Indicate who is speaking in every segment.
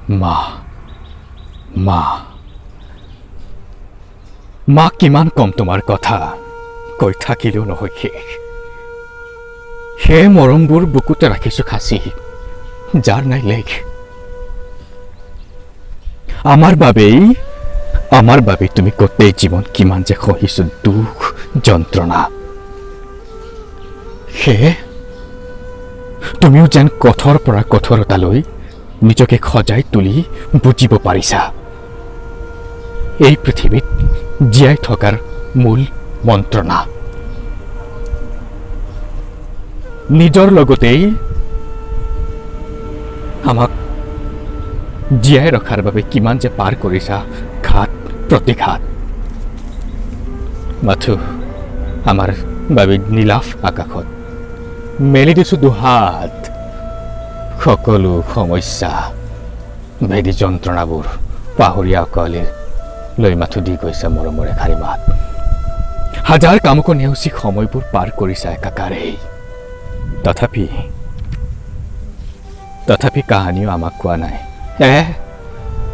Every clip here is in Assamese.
Speaker 1: মা মা মা কিমান কম তোমাৰ কথা কৈ থাকিলেও নহয় শেষ সেই মৰমবোৰ বুকুতে ৰাখিছো খাচি যাৰ নাই লেখ আমাৰ বাবে তুমি গোটেই জীৱন কিমান যে সহিছো দুখ যন্ত্ৰণা সেয়ে তুমিও যেন কঠৰ পৰা কঠৰতালৈ নিজকে সজাই তুলি বুজিব পাৰিছা এই পৃথিৱীত জীয়াই থকাৰ মূল মন্ত্ৰণা নিজৰ লগতেই আমাক জীয়াই ৰখাৰ বাবে কিমান যে পাৰ কৰিছা ঘাত প্ৰতিঘাত মাথো আমাৰ বাবে নীলাভ আকাশত মেলি দিছো দুহাত সকলো সমস্যা ভেদি যন্ত্ৰণাবোৰ পাহৰীয়া অকলে লৈ মাথো দি গৈছে মৰমৰে খাৰী মাত হাজাৰ কামকো নেওচি সময়বোৰ পাৰ কৰিছা একাকাৰেই তথাপি কাহানিও আমাক কোৱা নাই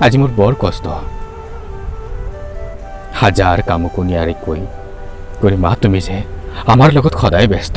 Speaker 1: আজি মোৰ বৰ কষ্ট হাজাৰ কামকো নিয়াৰি কৰি মা তুমি যে আমাৰ লগত সদায় ব্যস্ত